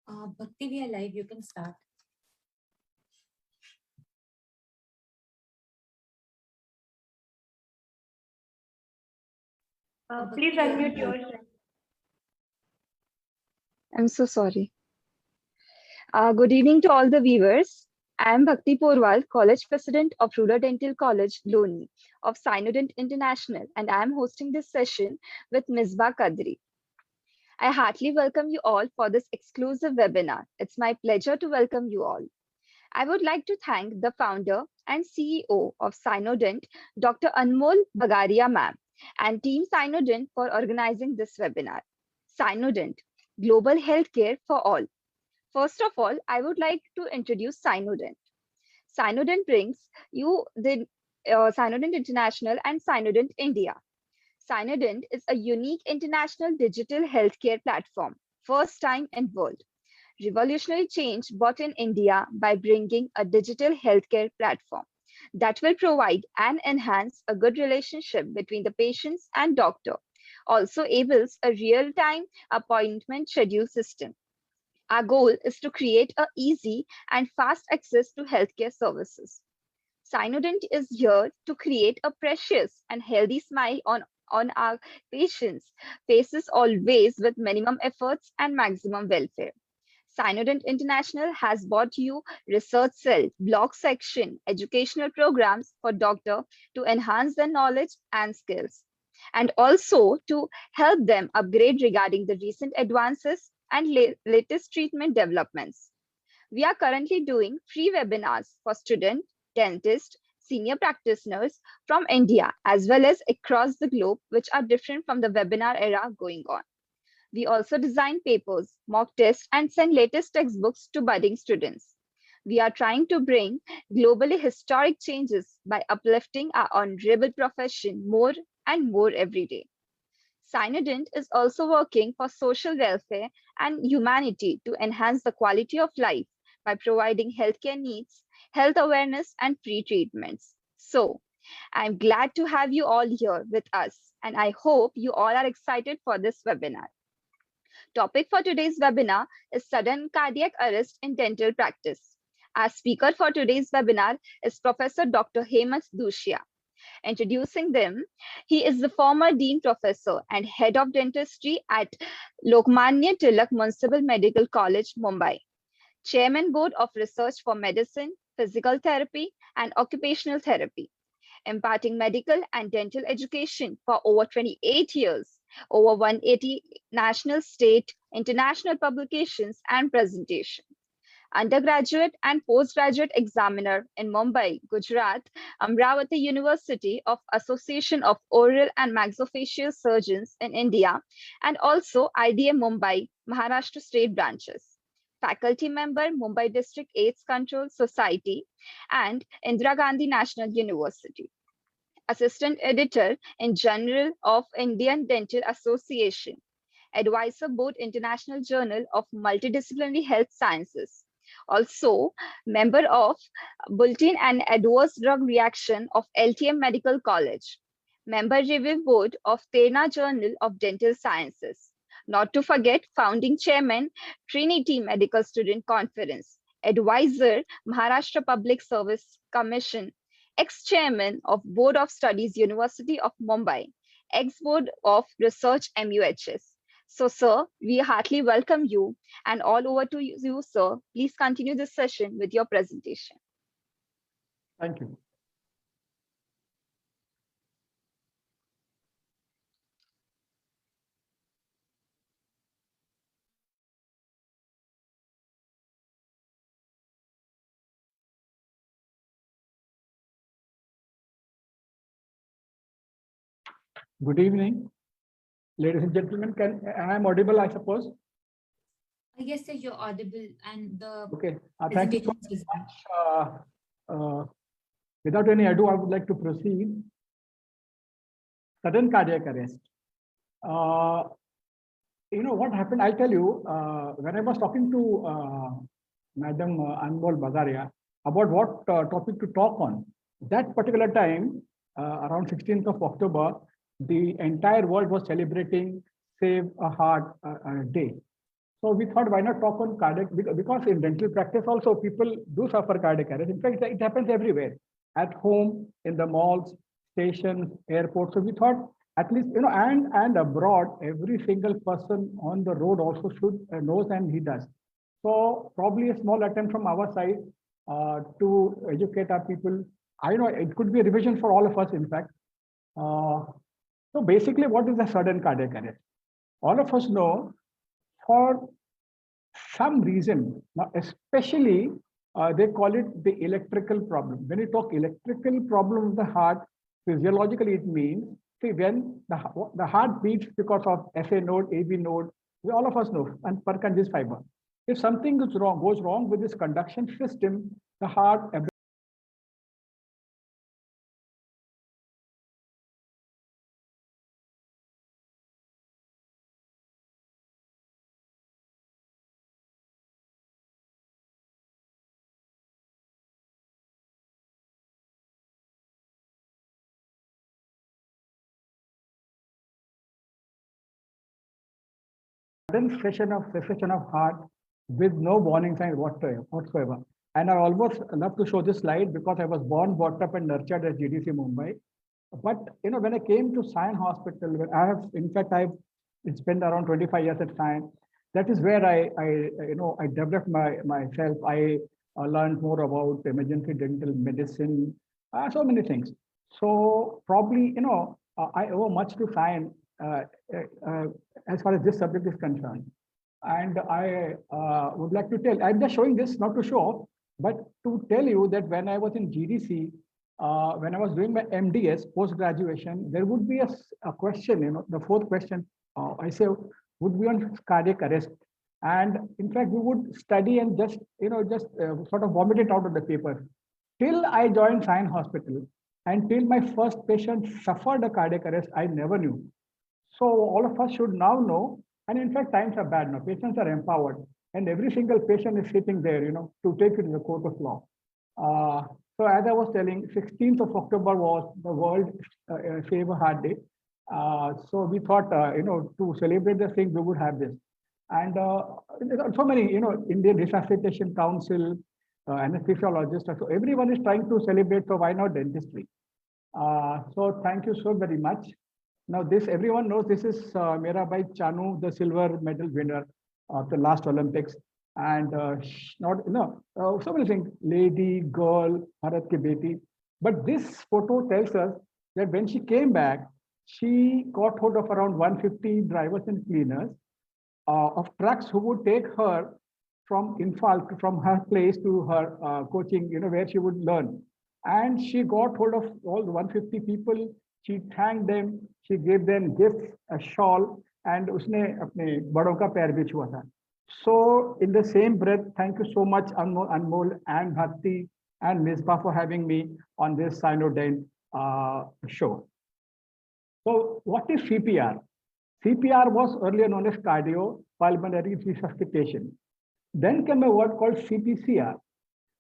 Bhakti, we are live. You can start. Please unmute yourself. I'm so sorry. Good evening to all the viewers. I am Bhakti Porwal, College President of Rural Dental College, Loni, of Cynodent International, and I am hosting this session with Misbah Kadri. I heartily welcome you all for this exclusive webinar. It's my pleasure to welcome you all. I would like to thank the founder and CEO of Cynodent, Dr. Anmol Bagaria ma'am, and Team Cynodent for organizing this webinar. Cynodent, Global Healthcare for All. First of all, I would like to introduce Cynodent. Cynodent brings you the Cynodent International and Cynodent India. Cynodent is a unique international digital healthcare platform, first time in world. Revolutionary change brought in India by bringing a digital healthcare platform that will provide and enhance a good relationship between the patients and doctor. Also enables a real-time appointment schedule system. Our goal is to create a easy and fast access to healthcare services. Cynodent is here to create a precious and healthy smile on our patients' faces, always with minimum efforts and maximum welfare. Cynodent International has brought you research cell, blog section, educational programs for doctors to enhance their knowledge and skills, and also to help them upgrade regarding the recent advances and latest treatment developments. We are currently doing free webinars for students, dentists, senior practitioners from India as well as across the globe, which are different from the webinar era going on. We also design papers, mock tests, and send latest textbooks to budding students. We are trying to bring globally historic changes by uplifting our honorable profession more and more every day. Cynodent is also working for social welfare and humanity to enhance the quality of life by providing healthcare needs, health awareness, and free treatments. So, I'm glad to have you all here with us, and I hope you all are excited for this webinar. Topic for today's webinar is sudden cardiac arrest in dental practice. Our speaker for today's webinar is Professor Dr. Hemant Dushya. Introducing them, he is the former Dean Professor and Head of Dentistry at Lokmanya Tilak Municipal Medical College, Mumbai. Chairman Board of Research for Medicine, Physical Therapy, and Occupational Therapy, imparting medical and dental education for over 28 years, over 180 national, state, international publications and presentations. Undergraduate and postgraduate examiner in Mumbai, Gujarat, Amravati University of Association of Oral and Maxillofacial Surgeons in India, and also IDM Mumbai, Maharashtra state branches. Faculty member, Mumbai District AIDS Control Society and Indira Gandhi National University. Assistant Editor in General of Indian Dental Association. Advisor Board International Journal of Multidisciplinary Health Sciences. Also, member of Bulletin and Adverse Drug Reaction of LTM Medical College. Member Review Board of Tena Journal of Dental Sciences. Not to forget, founding chairman, Trinity Medical Student Conference. Advisor, Maharashtra Public Service Commission. Ex-chairman of Board of Studies, University of Mumbai. Ex-board of Research, MUHS. So, sir, we heartily welcome you, and all over to you, sir. Please continue this session with your presentation. Thank you. Good evening, ladies and gentlemen. I am audible, I suppose? Yes, sir, you're audible, and the okay. Thank you so much. Without any ado, I would like to proceed. Sudden cardiac arrest. You know what happened? I'll tell you. When I was talking to Madam Anmol Bagaria about what topic to talk on, that particular time, around 16th of October, the entire world was celebrating Save a Heart Day. So we thought, why not talk on cardiac? Because in dental practice also, people do suffer cardiac arrest. In fact, it happens everywhere, at home, in the malls, stations, airports. So we thought, at least, and abroad, every single person on the road also should knows, and he does. So probably a small attempt from our side to educate our people. I know it could be a revision for all of us, in fact. Uh, so basically, what is a sudden cardiac arrest? All of us know, for some reason, now especially they call it the electrical problem. When you talk electrical problem of the heart, physiologically it means, see, when the heart beats because of SA node, AB node, all of us know, and Purkinje's fiber. If something goes wrong with this conduction system, the heart sudden cessation of heart with no warning sign whatsoever. And I almost love to show this slide because I was born, brought up, and nurtured at GDC Mumbai. But when I came to Sion Hospital, where I've spent around 25 years at Sion. That is where I developed myself. I learned more about emergency dental medicine, so many things. So probably I owe much to Sion uh, uh, as far as this subject is concerned. And I would like to tell, I'm just showing this not to show off, but to tell you that when I was in GDC, when I was doing my MDS post-graduation, there would be a question, the fourth question, I say, would be on cardiac arrest. And in fact, we would study and just sort of vomit it out of the paper. Till I joined Sion Hospital and till my first patient suffered a cardiac arrest, I never knew. So all of us should now know, and in fact, times are bad now. Patients are empowered, and every single patient is sitting there, to take it to the court of law. So as I was telling, 16th of October was the World Save a Heart Day. So we thought, to celebrate the thing, we would have this. And there are so many, Indian Resuscitation Council, anesthesiologists. So everyone is trying to celebrate. So why not dentistry? So thank you so very much. Now this, everyone knows this is Mirabai Chanu, the silver medal winner of the last Olympics. And so many things, lady, girl, Bharat ki beti. But this photo tells us that when she came back, she got hold of around 150 drivers and cleaners of trucks who would take her from Infal, from her place to her coaching, where she would learn. And she got hold of all the 150 people. She thanked them. She gave them gifts, a shawl, and उसने अपने बड़ों का पैर भी छुआ था. So in the same breath, thank you so much, Anmol and Bhakti and Misbah, for having me on this Cynodent show. So what is CPR? CPR was earlier known as cardiopulmonary resuscitation. Then came a word called CPCR,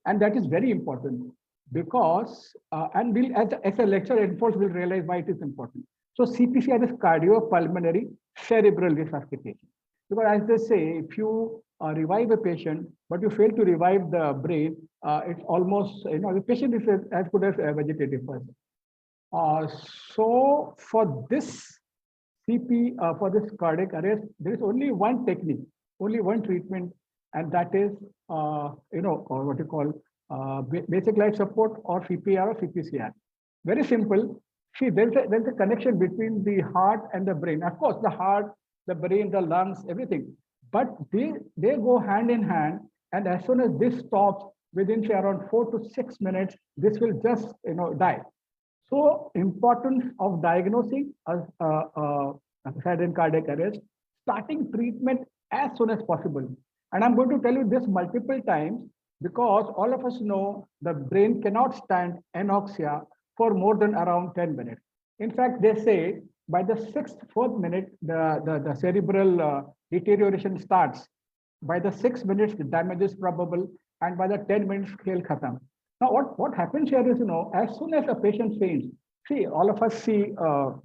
and that is very important because, and we'll, as a lecture unfolds, we'll realize why it is important. So CPCR is cardiopulmonary cerebral resuscitation. Because as they say, if you revive a patient, but you fail to revive the brain, it's almost, the patient is as good as a vegetative person. So for this for this cardiac arrest, there is only one technique, only one treatment, and that is, or what you call basic life support, or CPR or CPCR. Very simple. See, there's a connection between the heart and the brain. Of course, the heart, the brain, the lungs, everything. But they go hand in hand. And as soon as this stops, within say around 4 to 6 minutes, this will just die. So importance of diagnosing sudden cardiac arrest, starting treatment as soon as possible. And I'm going to tell you this multiple times because all of us know the brain cannot stand anoxia for more than around 10 minutes. In fact, they say by the 4th minute, the cerebral deterioration starts. By the 6 minutes, the damage is probable, and by the 10 minutes, khel khatam. Now, what happens here is, as soon as a patient faints, see, all of us see Kaun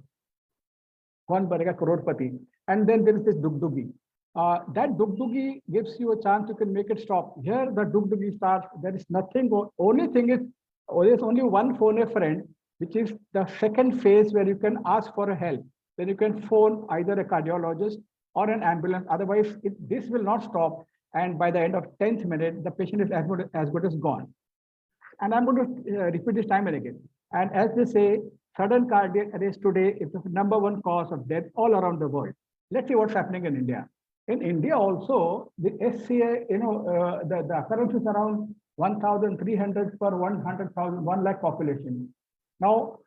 Banega Crorepati, and then there is this dugdugi. that dugdugi gives you a chance you can make it stop. Here the dugdugi starts. There is nothing. Only thing is, there's only one phone a friend, which is the second phase where you can ask for a help. Then you can phone either a cardiologist or an ambulance. Otherwise, this will not stop. And by the end of 10th minute, the patient is as good as gone. And I'm going to repeat this time and again. And as they say, sudden cardiac arrest today is the number one cause of death all around the world. Let's see what's happening in India. In India also, the SCA, the occurrence is around 1,300 per 100,000, 1 lakh population. Now,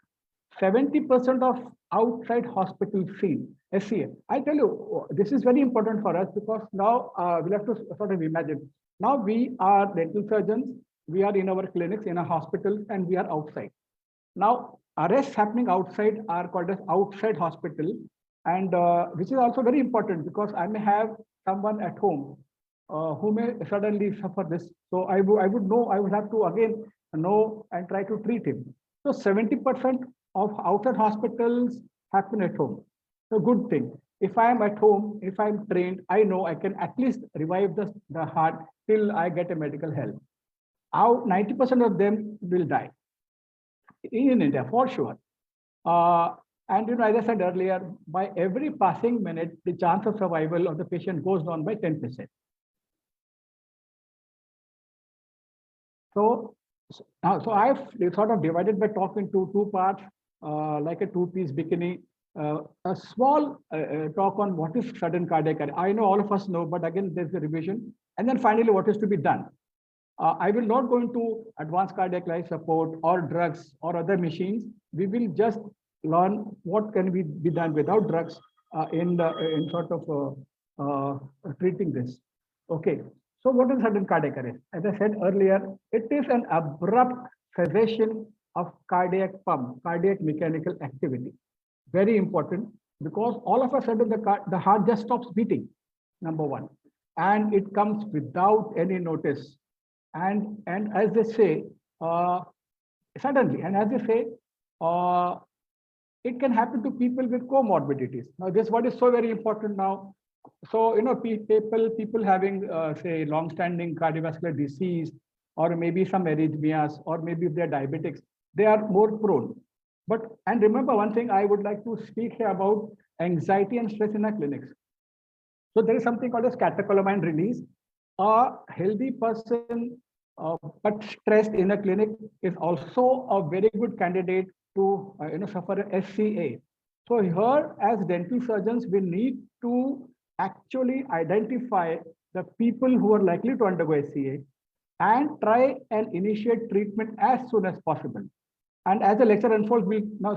70% of outside hospital fee, SCA. I tell you, this is very important for us because now we'll have to sort of imagine. Now we are dental surgeons, we are in our clinics, in a hospital, and we are outside. Now, arrests happening outside are called as outside hospital, and which is also very important because I may have someone at home who may suddenly suffer this. So I would have to again know and try to treat him. So 70% of outside hospitals happen at home. So good thing. If I am at home, if I'm trained, I know I can at least revive the heart till I get a medical help. Out 90% of them will die in India for sure. And as I said earlier, by every passing minute, the chance of survival of the patient goes down by 10%. So I've sort of divided my talk into two parts, like a two-piece bikini. A small talk on what is sudden cardiac arrest. I know all of us know, but again, there's a revision. And then finally, what is to be done. I will not go into advanced cardiac life support or drugs or other machines. We will just learn what can be done without drugs in sort of treating this. Okay. So what is sudden cardiac arrest? As I said earlier, it is an abrupt cessation of cardiac pump, cardiac mechanical activity. Very important because all of a sudden the heart just stops beating, number one. And it comes without any notice. And as they say, suddenly, and as they say, it can happen to people with comorbidities. Now, this what is so very important now. So, people having, say, long-standing cardiovascular disease, or maybe some arrhythmias, or maybe if they're diabetics, they are more prone. And remember one thing I would like to speak here about anxiety and stress in our clinics. So there is something called as catecholamine release. A healthy person, but stressed in a clinic is also a very good candidate to suffer SCA. So here, as dental surgeons, we need to actually identify the people who are likely to undergo SCA and try and initiate treatment as soon as possible. And as the lecture unfolds,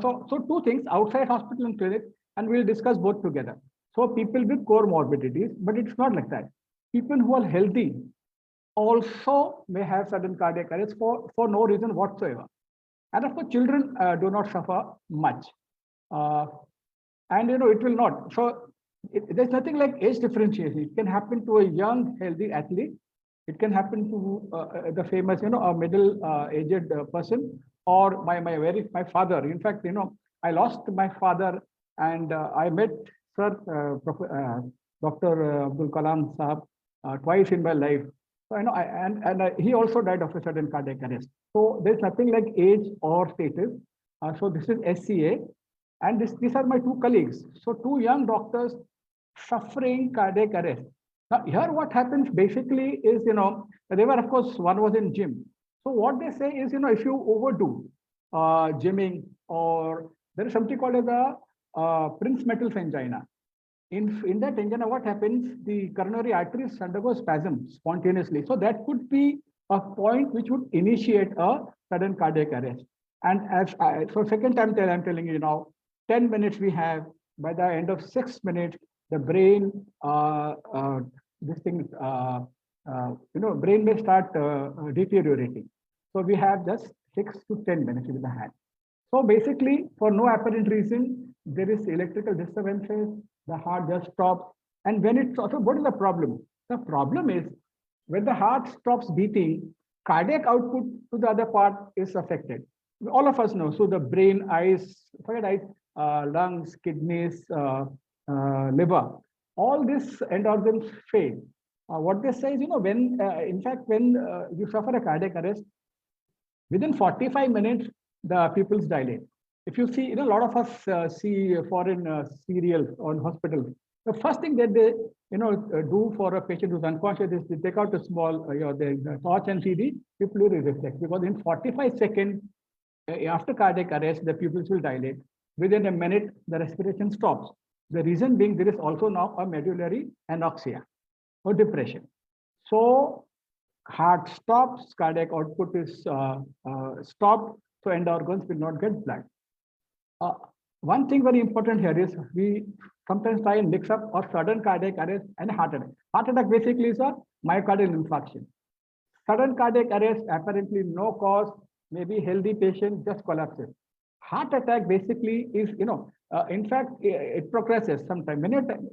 so two things, outside hospital and clinic, and we'll discuss both together. So people with comorbidities, but it's not like that. People who are healthy also may have sudden cardiac arrest for no reason whatsoever. And of course, children do not suffer much. And it will not. So there's nothing like age differentiation. It can happen to a young, healthy athlete. It can happen to the famous, a middle-aged person, or my father. In fact, I lost my father, and I met Sir Dr. Abdul Kalam Sahab twice in my life. So he also died of a sudden cardiac arrest. So there's nothing like age or status. So this is SCA, and these are my two colleagues. So two young doctors suffering cardiac arrest. Now here what happens basically is, they were, of course, one was in gym. So what they say is, if you overdo gymming, or there is something called as a Prince-Metal's angina. In that angina, what happens? The coronary arteries undergo spasm spontaneously. So that could be a point which would initiate a sudden cardiac arrest. And so second time I'm telling you now, 10 minutes we have. By the end of 6 minutes, the brain, brain may start deteriorating. So we have just 6 to 10 minutes in the hand. So basically, for no apparent reason, there is electrical disturbances, the heart just stops. And when it's also, what is the problem? The problem is when the heart stops beating, cardiac output to the other part is affected. All of us know. So the brain, eyes, lungs, kidneys, liver, all these end organs fail. What they say is, when, in fact, when you suffer a cardiac arrest, within 45 minutes, the pupils dilate. If you see, a lot of us see foreign serials on hospitals. The first thing that they, do for a patient who's unconscious is they take out a small, the torch and see the pupillary reflex, because in 45 seconds after cardiac arrest, the pupils will dilate. Within a minute, the respiration stops. The reason being there is also now a medullary anoxia or depression. So heart stops, cardiac output is stopped, so end organs will not get blood. One thing very important here is we sometimes try and mix up a sudden cardiac arrest and heart attack. Heart attack basically is a myocardial infarction. Sudden cardiac arrest, apparently no cause, maybe healthy patient just collapses. Heart attack basically is, in fact, it progresses sometimes. Many times,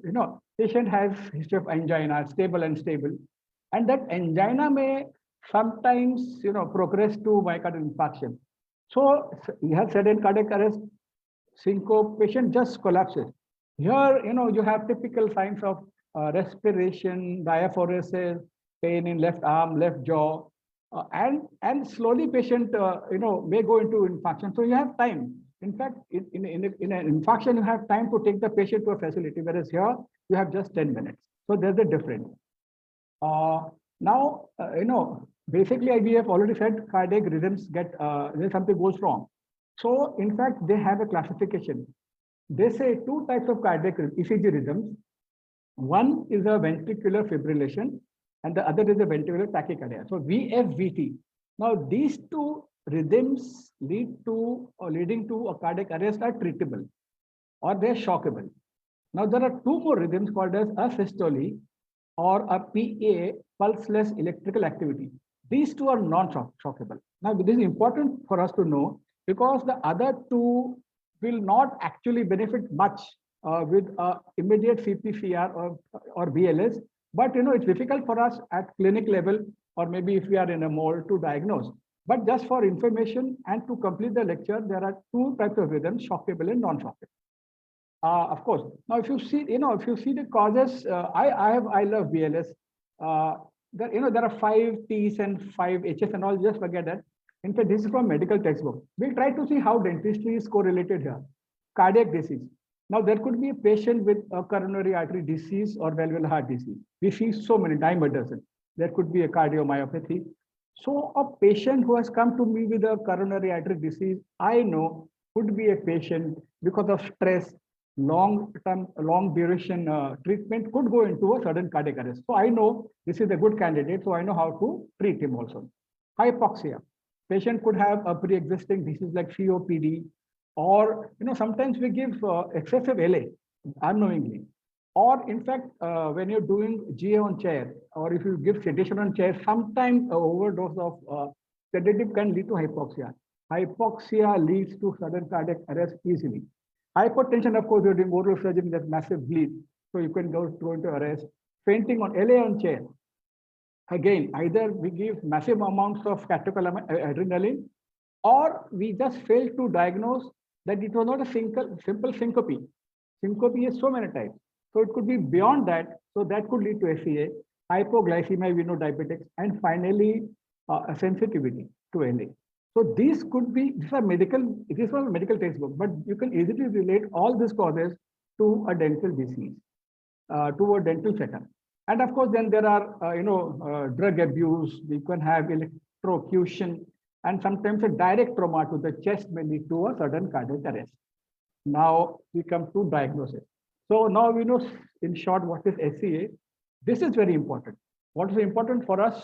patient has history of angina, stable and stable. And that angina may sometimes, progress to myocardial infarction. So you have sudden cardiac arrest, syncope, patient just collapses. Here, you have typical signs of respiration, diaphoresis, pain in left arm, left jaw, and slowly patient, may go into infarction. So you have time. In fact, in an infarction, you have time to take the patient to a facility, whereas here you have just 10 minutes. So there's a difference. Now, basically, we have already said cardiac rhythms get, when something goes wrong. So in fact, they have a classification. They say two types of cardiac ECG rhythms. One is a ventricular fibrillation, and the other is a ventricular tachycardia. So VFVT. Now these two rhythms leading to a cardiac arrest are treatable, or they're shockable. Now there are two more rhythms called as asystole or a PA, pulseless electrical activity. These two are non-shockable. Now this is important for us to know, because the other two will not actually benefit much with immediate CPCR or BLS. But it's difficult for us at clinic level, or maybe if we are in a mold, to diagnose. But just for information and to complete the lecture, there are two types of rhythms: shockable and non-shockable. Of course. Now, if you see, the causes, I love BLS. There are 5 T's and 5 H's and all. Just forget that. In fact, this is from medical textbook. We'll try to see how dentistry is correlated here. Cardiac disease. Now, there could be a patient with a coronary artery disease or valvular heart disease. We see so many, dime a dozen. There could be a cardiomyopathy. So a patient who has come to me with a coronary artery disease, I know could be a patient because of stress, long duration treatment could go into a sudden cardiac arrest. So I know this is a good candidate, so I know how to treat him also. Hypoxia. Patient could have a pre-existing disease like COPD, or sometimes we give excessive LA unknowingly. Or in fact, when you're doing GA on chair, or if you give sedation on chair, sometimes an overdose of sedative can lead to hypoxia. Hypoxia leads to sudden cardiac arrest easily. Hypertension, of course, you're doing oral surgery, there's massive bleed, so you can go into arrest. Fainting on LA on chair. Again, either we give massive amounts of adrenaline, or we just fail to diagnose that it was not a simple syncope. Syncope is so many types. So it could be beyond that. So that could lead to SCA, hypoglycemia, we know diabetics, and finally, a sensitivity to LA. So these could be, these are medical, it is not a medical textbook, but you can easily relate all these causes to a dental disease, to a dental setup. And of course, then there are, drug abuse, we can have electrocution, and sometimes a direct trauma to the chest may lead to a sudden cardiac arrest. Now we come to diagnosis. So now we know in short what is SCA. This is very important. What is important for us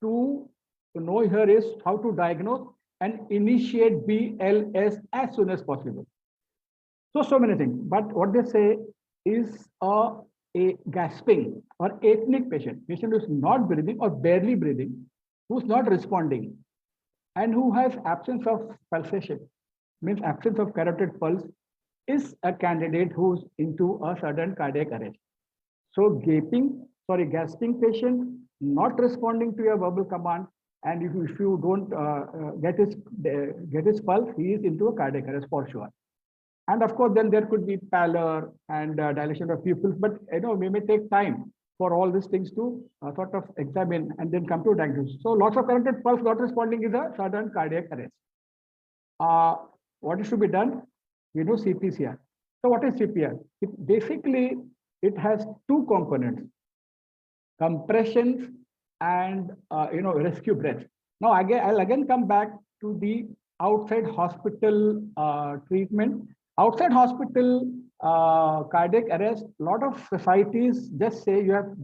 to know here is how to diagnose and initiate BLS as soon as possible. So many things. But what they say is a gasping or apneic patient who is not breathing or barely breathing, who's not responding, and who has absence of pulsation, means absence of carotid pulse, is a candidate who's into a sudden cardiac arrest. So gasping patient, not responding to your verbal command, and if you don't get his pulse, he is into a cardiac arrest for sure. And of course, then there could be pallor and dilation of pupils, but we may take time for all these things to sort of examine and then come to diagnosis. So loss of current pulse not responding is a sudden cardiac arrest. What is to be done? We know CPCR. So what is CPR? Basically, it has two components: compressions and rescue breaths. Now again, I'll again come back to the outside hospital treatment. Outside hospital cardiac arrest, a lot of societies just say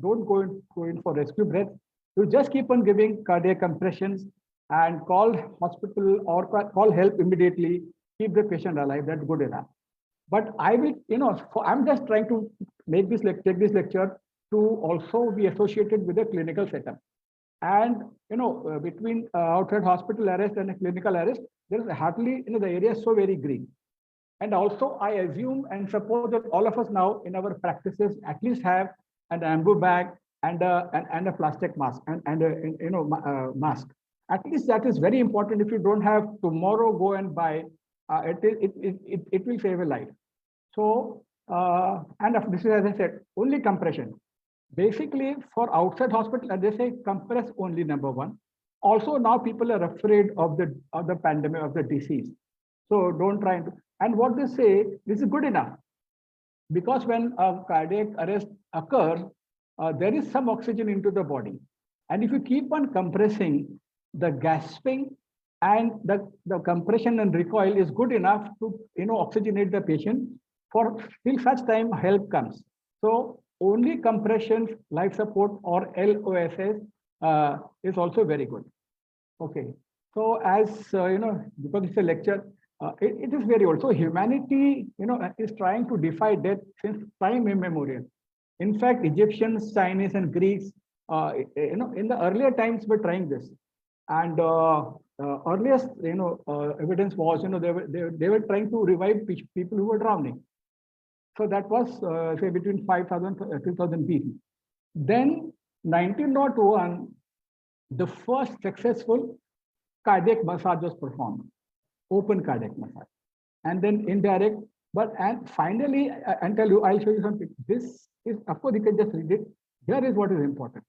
don't go in for rescue breath. You just keep on giving cardiac compressions and call hospital or call help immediately. Keep the patient alive. That's good enough. But I will, I'm just trying to take this lecture to also be associated with a clinical setup. And between outside hospital arrest and a clinical arrest, there is hardly the area is so very green. And also, I assume and suppose that all of us now in our practices at least have an ambu bag and a plastic mask and a mask. At least that is very important. If you don't have, tomorrow go and buy. It will save a life. So this is, as I said, only compression. Basically, for outside hospital, as they say, compress only, number one. Also, now people are afraid of the pandemic, of the disease. So don't try to. And what they say, this is good enough. Because when a cardiac arrest occurs, there is some oxygen into the body. And if you keep on compressing, the gasping and the compression and recoil is good enough to oxygenate the patient for till such time help comes. So only compressions, life support or LOSS is also very good. Okay. So as because it's a lecture, it is very old. So humanity, is trying to defy death since time immemorial. In fact, Egyptians, Chinese, and Greeks, in the earlier times were trying this. And earliest, evidence was, they were trying to revive people who were drowning. So that was say between 5,000 2000 BC. Then 1901, the first successful cardiac massage was performed, open cardiac massage, and then indirect. And finally, I'll show you something. This is, of course, you can just read it. Here is what is important.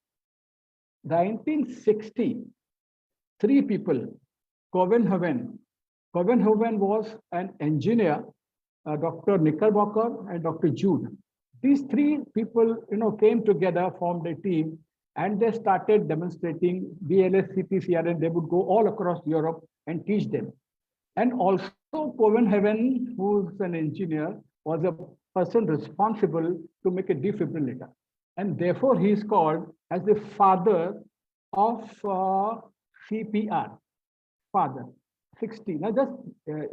1960, three people, Cohen. Cohen was an engineer, Dr. Knickerbocker and Dr. Jude. These three people, came together, formed a team, and they started demonstrating BLS, CPCR, and they would go all across Europe and teach them. And also Cohen, who's an engineer, was a person responsible to make a defibrillator. And therefore, he is called as the father of CPR. Father, 60. Now, just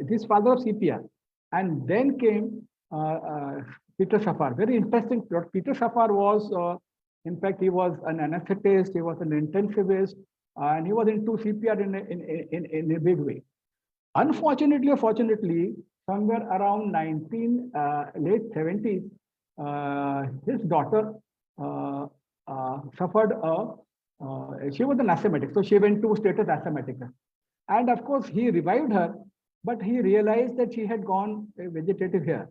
this father of CPR. And then came Peter Safar. Very interesting. Peter Safar was, in fact, he was an anesthetist, he was an intensivist, and he was into CPR in a big way. Unfortunately or fortunately, somewhere around late 70s, his daughter suffered she was an asthmatic, so she went to status asthmatica. And of course, he revived her, but he realized that she had gone vegetative here.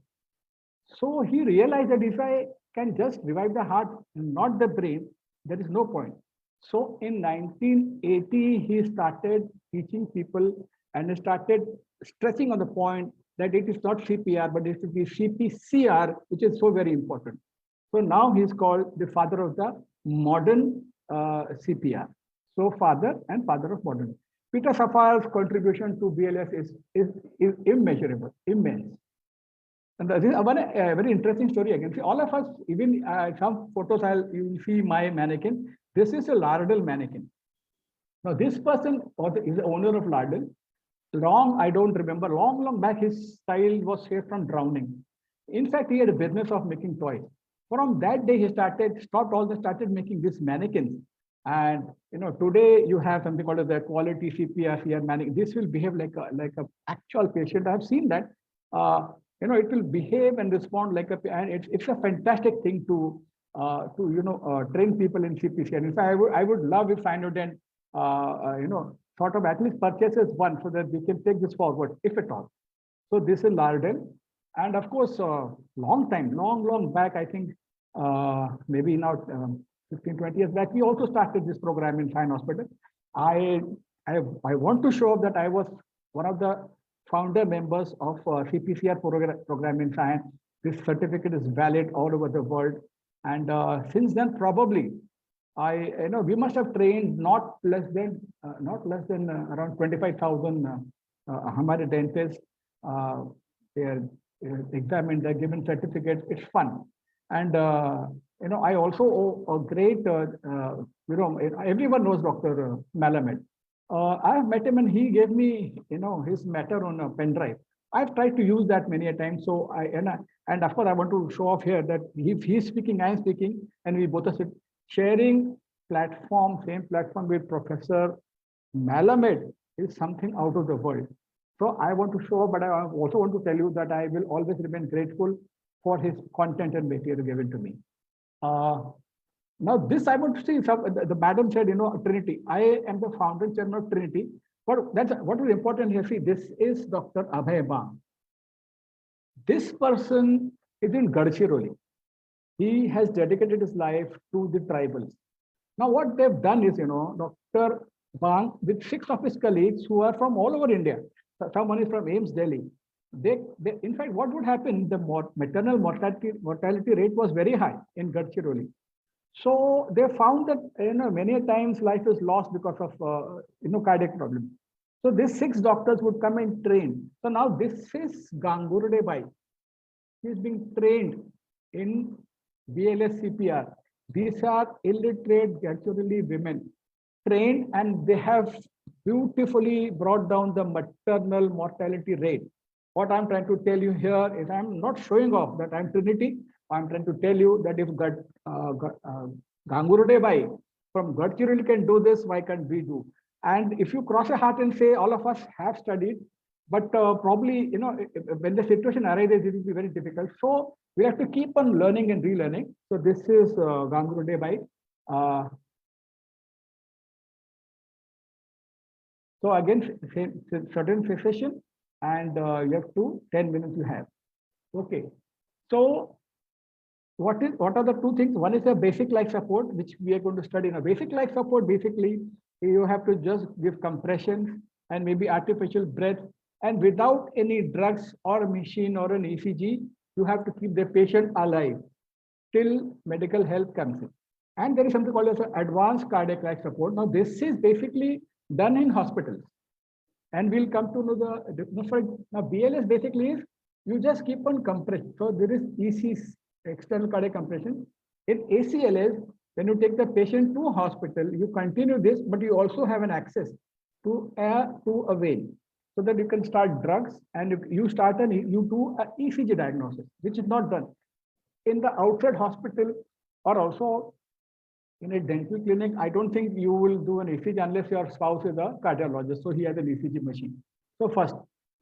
So he realized that if I can just revive the heart, not the brain, there is no point. So in 1980, he started teaching people and started stressing on the point that it is not CPR, but it should be CPCR, which is so very important. So now he's called the father of the modern CPR. So father of modern. Peter Safar's contribution to BLS is immeasurable, immense. And this is one very interesting story again. See, all of us, even some photos, you will see my mannequin. This is a Lardel mannequin. Now, this person is the owner of Lardel. I don't remember, long back, his child was saved from drowning. In fact, he had a business of making toys. From that day, he started making these mannequins. And today you have something called the quality CPR mannequin. This will behave like a actual patient. I've seen that. It will behave and respond like and it's a fantastic thing to train people in CPCR. In fact, I would love if Cynodent sort of at least purchases one so that we can take this forward, if at all. So this is Lardel. And of course, long time, long back, I think maybe now 15, 20 years back, we also started this program in Fine Hospital. I, I want to show that I was one of the founder members of CPCR program in science. This certificate is valid all over the world. And since then, probably, we must have trained not less than around 25,000 Hamare dentists. They're examined, they're given certificates. It's fun. And I also owe a great, everyone knows Dr. Malamed. I have met him and he gave me, his matter on a pen drive. I've tried to use that many a time. So and of course I want to show off here that if he's speaking, I'm speaking, and we both are sharing same platform with Professor Malamed is something out of the world. So I want to show, but I also want to tell you that I will always remain grateful for his content and material given to me. Now this I want to see, the madam said, Trinity. I am the founder and chairman of Trinity. But that's what is important here. See, this is Dr. Abhay Bang. This person is in Gadchiroli. He has dedicated his life to the tribals. Now what they've done is, Dr. Bang with 6 of his colleagues who are from all over India. Someone is from AIMS Delhi. They in fact, what would happen? The maternal mortality rate was very high in Gadchiroli. So they found that many times life is lost because of cardiac problems. So these 6 doctors would come and train. So now this is Gangurde Bai. He is being trained in BLS CPR. These are illiterate Gadchiroli women trained, and they have beautifully brought down the maternal mortality rate. What I'm trying to tell you here is I'm not showing off that I'm Trinity. I'm trying to tell you that if Gangurde Bai from Gadchiroli can do this, why can't we do? And if you cross your heart and say all of us have studied, but probably, when the situation arises, it will be very difficult. So we have to keep on learning and relearning. So this is Gangurde Bai. So again, certain session, and you have 10 minutes you have. Okay. So what are the 2 things? One is a basic life support, which we are going to study. Now, basic life support, basically, you have to just give compressions and maybe artificial breath, and without any drugs or a machine or an ECG, you have to keep the patient alive till medical help comes in. And there is something called as advanced cardiac life support. Now, this is basically done in hospitals. And we'll come to know the difference. Now, BLS basically is you just keep on compressing. So there is EC, external cardiac compression. In ACLS, when you take the patient to hospital, you continue this, but you also have an access to a vein, so that you can start drugs, and if you start and you do an ECG diagnosis, which is not done in the outside hospital or also in a dental clinic. I don't think you will do an ECG unless your spouse is a cardiologist, so he has an ECG machine. So first.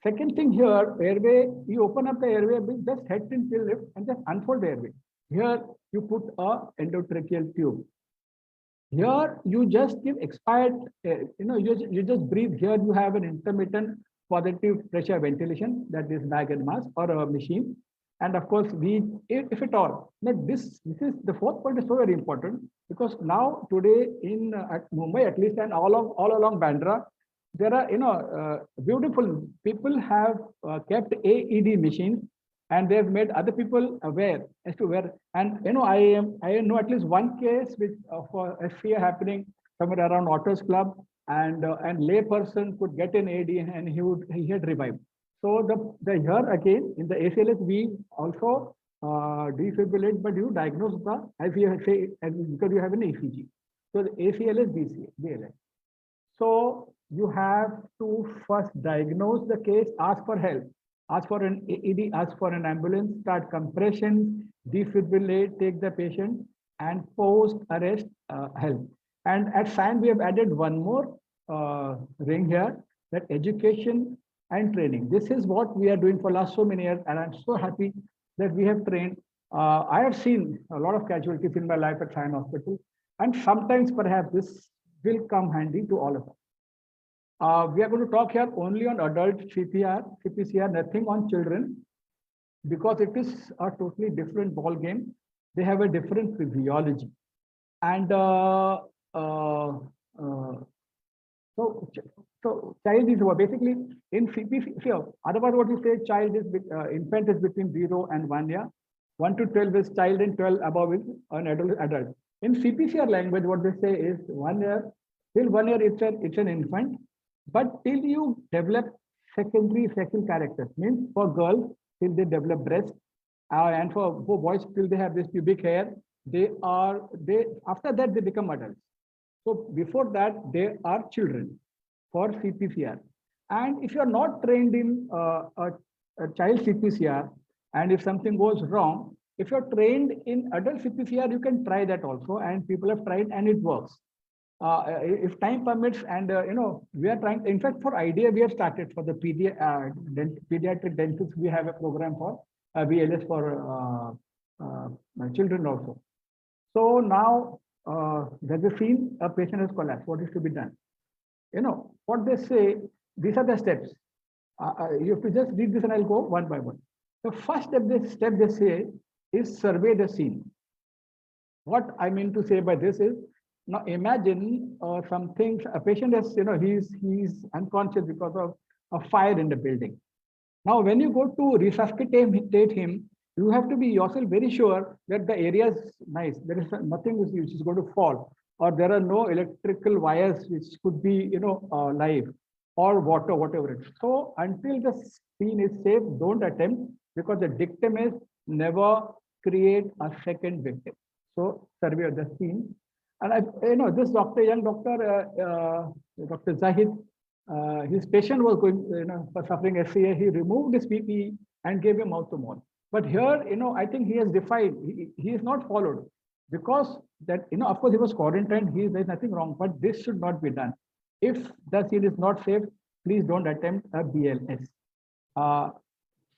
Second thing here, airway, you open up the airway, just head till lift and just unfold the airway. Here you put a endotracheal tube. Here you just give expired, you just breathe. Here you have an intermittent positive pressure ventilation, that is bag and mask or a machine. And of course, if at all, this is the 4th point is so very important, because now today in at Mumbai at least, and all along Bandra, there are beautiful people have kept AED machines, and they've made other people aware as to where. And I know at least one case which of SCA happening somewhere around Otters Club, and lay person could get an AED and he had revived. So the here again in the ACLS we also defibrillate, but you diagnose as you say, because you have an ECG. So the ACLS, BLS. So you have to first diagnose the case, ask for help, ask for an AED, ask for an ambulance, start compression, defibrillate, take the patient, and post-arrest help. And at SAN, we have added one more ring here, that education and training. This is what we are doing for last so many years, and I'm so happy that we have trained. I have seen a lot of casualties in my life at SAN Hospital, and sometimes perhaps this will come handy to all of us. We are going to talk here only on adult CPR, nothing on children. because it is a totally different ball game. They have a different physiology. And uh, so, so child is basically in CPC. So otherwise, what you say, child is infant is between 0 and 1 year. 1 to 12 is child, and 12 above is an adult. In CPCR language, what they say is 1 year. Till 1 year, it's an infant. But till you develop secondary sexual characters, means for girls till they develop breast, and for boys till they have this pubic hair, they after that they become adults. So before that, they are children for CPCR. And if you are not trained in a child CPCR, and if something goes wrong, if you're trained in adult CPCR, you can try that also. And people have tried and it works. If time permits, and we are trying, in fact, for IDEA, we have started for the pediatric dentists, we have a program for BLS for children also. So now there's a scene, a patient has collapsed. What is to be done? What they say, these are the steps. You have to just read this and I'll go one by one. The first step they say is survey the scene. What I mean to say by this is, now imagine something, a patient is, he's unconscious because of a fire in the building. Now, when you go to resuscitate him, you have to be yourself very sure that the area is nice. There is nothing which is going to fall, or there are no electrical wires which could be, live, or water, whatever it is. So until the scene is safe, don't attempt, because the dictum is never create a second victim. So survey of the scene. And this young doctor, Dr. Zahid, his patient was going, for suffering SCA. He removed his PPE and gave him mouth to mouth. But here, I think he has defied. He is not followed, because that, of course, he was quarantined. There's nothing wrong, but this should not be done. If the scene is not safe, please don't attempt a BLS.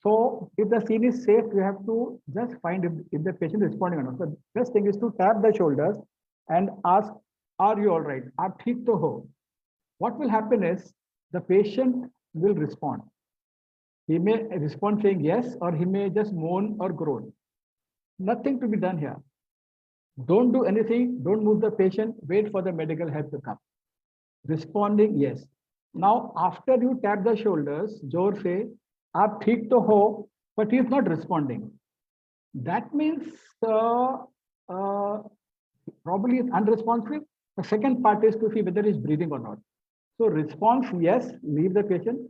So if the scene is safe, you have to just find if the patient is responding or not. So the best thing is to tap the shoulders and ask, are you all right? Aap theek to ho? What will happen is the patient will respond. He may respond saying yes, or he may just moan or groan. Nothing to be done here. Don't do anything. Don't move the patient. Wait for the medical help to come. Responding yes. Now, after you tap the shoulders, Jor say, aap theek to ho, but he is not responding. That means probably is unresponsive. The second part is to see whether he is breathing or not. So response, yes, leave the patient,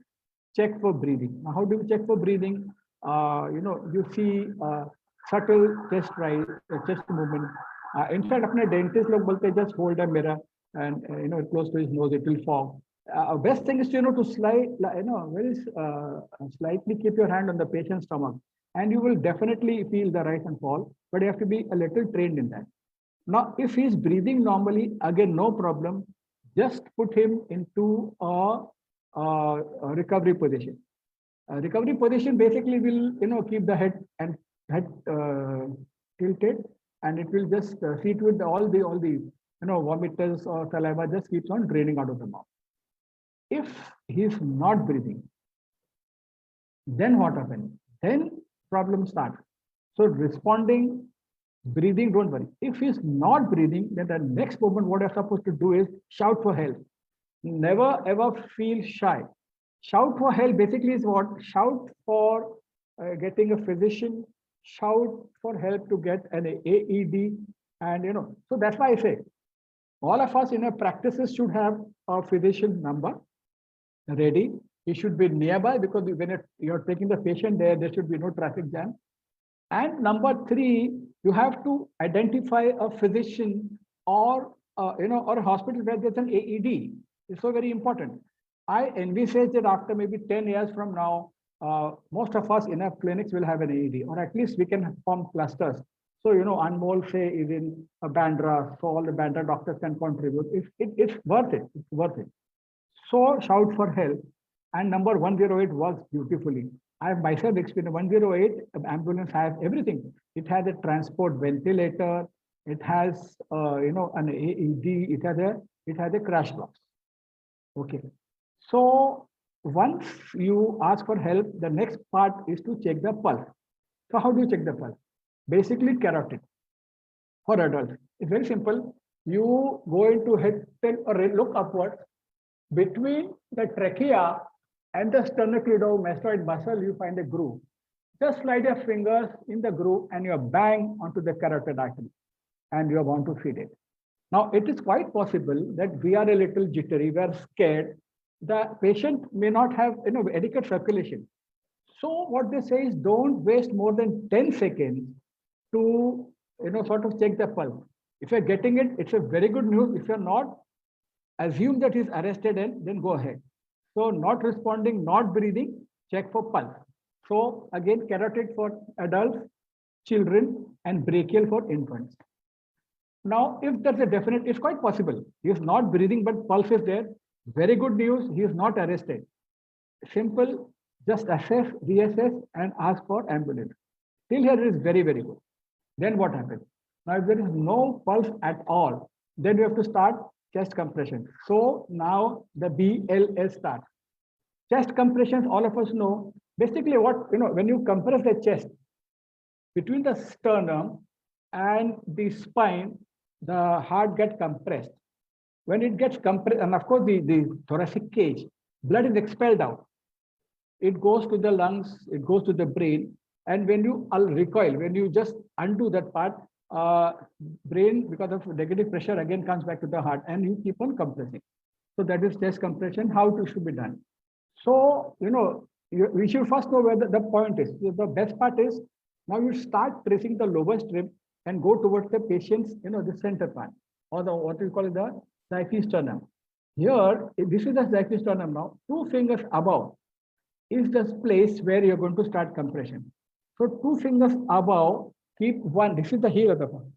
check for breathing. Now, how do we check for breathing? You see subtle chest rise, chest movement. In fact, apne dentist log bolte just hold a mirror and close to his nose, it will fall. Best thing is to slide, very slightly keep your hand on the patient's stomach, and you will definitely feel the rise and fall. But you have to be a little trained in that. Now, if he's breathing normally, again, no problem. Just put him into a recovery position. Recovery position basically will, keep the head tilted, and it will just see to it all the vomiters or saliva just keeps on draining out of the mouth. If he's not breathing, then what happens? Then problem starts. So responding, breathing, don't worry. If he's not breathing, then the next moment, what you're supposed to do is shout for help. Never ever feel shy. Shout for help basically is what? Shout for getting a physician, shout for help to get an AED. And so that's why I say all of us in our practices should have a physician number ready. He should be nearby, because when you're taking the patient there should be no traffic jam. And number three, you have to identify a physician or or a hospital where there's an AED. It's so very important. I envisage that after maybe 10 years from now, most of us in our clinics will have an AED, or at least we can form clusters. So, Anmol say is in a Bandra, so all the Bandra doctors can contribute. It's worth it. It's worth it. So shout for help. And number 108 works beautifully. I have myself experienced 108 ambulance has everything. It has a transport ventilator. It has an AED. It has a crash box. Okay. So once you ask for help, the next part is to check the pulse. So how do you check the pulse? Basically, carotid for adults. It's very simple. You go into head or look upwards between the trachea and the sternocleidomastoid muscle. You find a groove. Just slide your fingers in the groove and you bang onto the carotid artery, and you are bound to feed it. Now, it is quite possible that we are a little jittery, we are scared. The patient may not have adequate circulation. So what they say is don't waste more than 10 seconds to sort of check the pulse. If you're getting it, it's a very good news. If you're not, assume that he's arrested and then go ahead. So not responding, not breathing, check for pulse. So again, carotid for adults, children, and brachial for infants. Now, if there's a definite, it's quite possible. He is not breathing, but pulse is there. Very good news, he is not arrested. Simple, just assess, reassess, and ask for ambulance. Till here it is very, very good. Then what happens? Now, if there is no pulse at all, then you have to start chest compression. So now the BLS starts. Chest compressions, all of us know, basically what, when you compress the chest, between the sternum and the spine, the heart gets compressed. When it gets compressed, and of course the thoracic cage, blood is expelled out. It goes to the lungs, it goes to the brain. And when you recoil, when you just undo that part, brain, because of negative pressure, again comes back to the heart and you keep on compressing. So that is chest compression, how it should be done. So, we should first know where the point is. The best part is, now you start tracing the lowest rib and go towards the patient's, the center part, or the what we call it, the xiphoesternum. Here, this is the xiphoesternum now. 2 fingers above is the place where you're going to start compression. So 2 fingers above, keep one, this is the heel of the palm.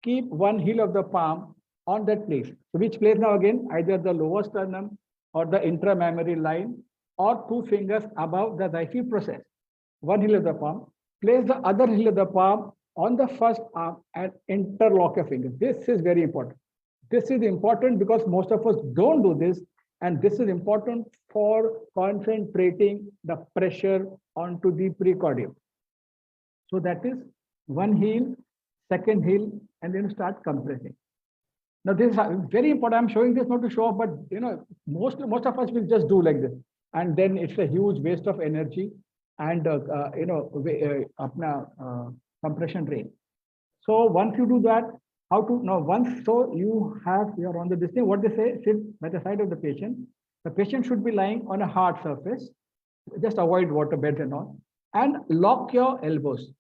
Keep one heel of the palm on that place. So which place now again? Either the lower sternum or the intramammary line, or 2 fingers above the xiphi process. One heel of the palm. Place the other heel of the palm on the first arm and interlock your fingers. This is very important. This is important because most of us don't do this, and this is important for concentrating the pressure onto the precordium. So that is one heel, second heel, and then start compressing. Now this is very important. I'm showing this not to show off, but most of us will just do like this, and then it's a huge waste of energy and compression rate. So once you do that, how to now once so you're on this thing, what they say, sit by the side of the patient. The patient should be lying on a hard surface, just avoid water beds and all, and lock your elbows.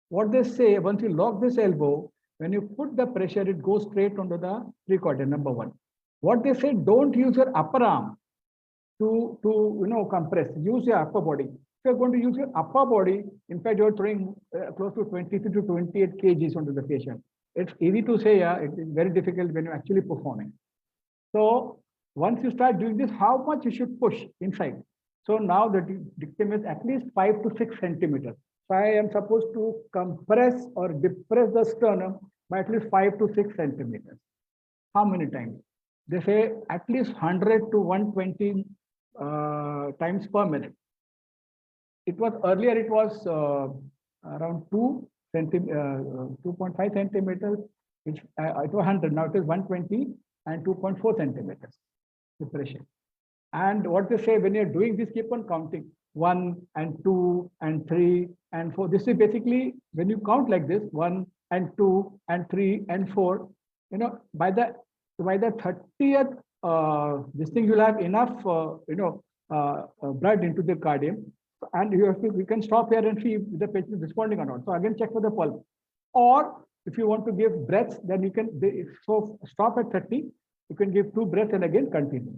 What they say, once you lock this elbow, when you put the pressure, it goes straight onto the precordium, number one. What they say, don't use your upper arm to compress, use your upper body. If you're going to use your upper body, in fact, you're throwing close to 23 to 28 kgs onto the patient. It's easy to say, yeah, it's very difficult when you're actually performing. So once you start doing this, how much you should push inside? So now the dictum is at least 5 to 6 centimeters. So I am supposed to compress or depress the sternum by at least 5 to 6 centimeters. How many times? They say at least 100 to 120 times per minute. It was earlier, it was around 2.5 centimeters. It was 100, now it is 120 and 2.4 centimeters depression. And what they say, when you're doing this, keep on counting 1 and 2 and 3 and 4. This is basically when you count like this 1 and 2 and 3 and 4. By the 30th, this thing you'll have enough blood into the cardium, and you can stop here and see if the patient is responding or not. So again, check for the pulse. Or if you want to give breaths, then you can so stop at 30. You can give 2 breaths and again continue.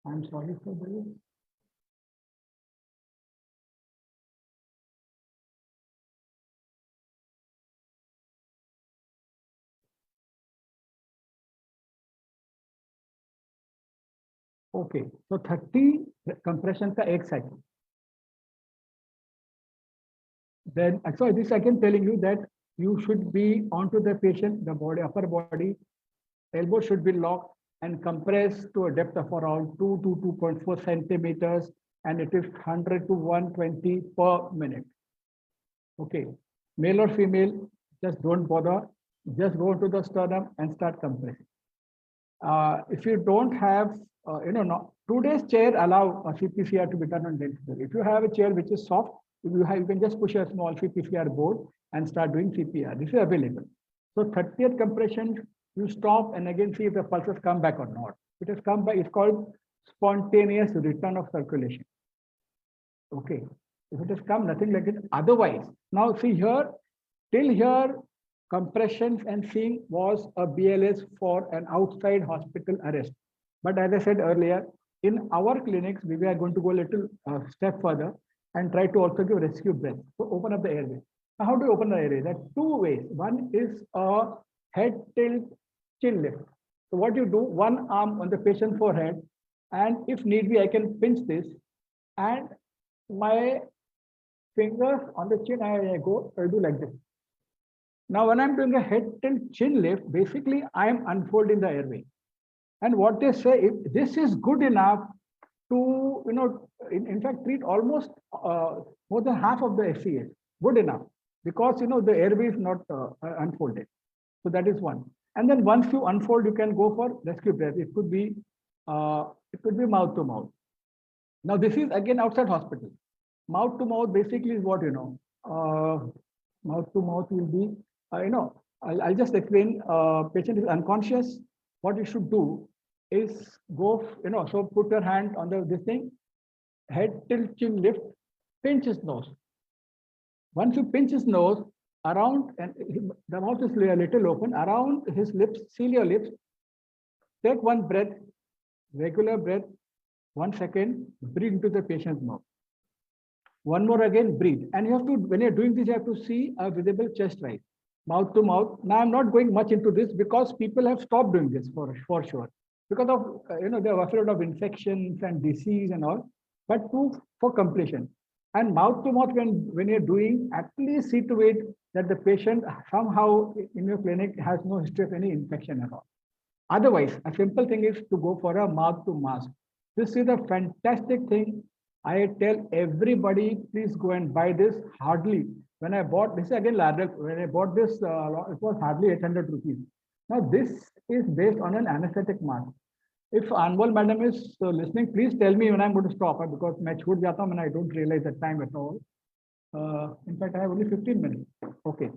I'm sorry for this. Okay, so 30 compression का एक cycle. Then, so this again telling you that you should be onto the patient, the body, upper body, elbow should be locked and compressed to a depth of around 2 to 2.4 centimeters, and it is 100 to 120 per minute. Okay, male or female, just don't bother. Just go to the sternum and start compressing. If you don't have, today's chair allow a CPCR to be done on dentistry. If you have a chair which is soft, you can just push a small CPCR board and start doing CPR. This is available. So 30th compression, you stop and again see if the pulses come back or not. It has come back. It's called spontaneous return of circulation. Okay. If it has come, nothing like it. Otherwise, now see here, till here, compressions and seeing was a BLS for an outside hospital arrest. But as I said earlier, in our clinics, we are going to go a little step further and try to also give rescue breath. So open up the airway. Now, how do you open the airway? There are two ways. One is a head tilt chin lift. So what you do, one arm on the patient's forehead, and if need be, I can pinch this, and my fingers on the chin, I'll do like this. Now, when I'm doing a head tilt chin lift, basically I am unfolding the airway. And what they say, if this is good enough to, in fact, treat almost more than half of the FCS, good enough, because, the airway is not unfolded. So that is one. And then once you unfold, you can go for rescue breath. It could be mouth to mouth. Now, this is again outside hospital. Mouth to mouth basically is what, mouth to mouth will be, I'll just explain. Patient is unconscious. What you should do is go, so put your hand on this thing, head tilt chin lift, pinch his nose. Once you pinch his nose, around, and the mouth is a little open, around his lips, seal your lips, take one breath, regular breath, 1 second, breathe into the patient's mouth. One more again, breathe. And you have to, when you're doing this, you have to see a visible chest rise. Mouth to mouth. Now, I'm not going much into this because people have stopped doing this for sure. Because of, they're afraid of infections and disease and all, but for completion. And mouth to mouth, when you're doing, at least see to it that the patient somehow in your clinic has no history of any infection at all. Otherwise, a simple thing is to go for a mouth to mask. This is a fantastic thing. I tell everybody, please go and buy this. Hardly, when I bought this again, when I bought this, it was hardly 800 rupees. Now, this is based on an anesthetic mask. If Anmol madam is listening, please tell me when I'm going to stop, because I chhood jata hu and I don't realize the time at all. In fact, I have only 15 minutes. Okay.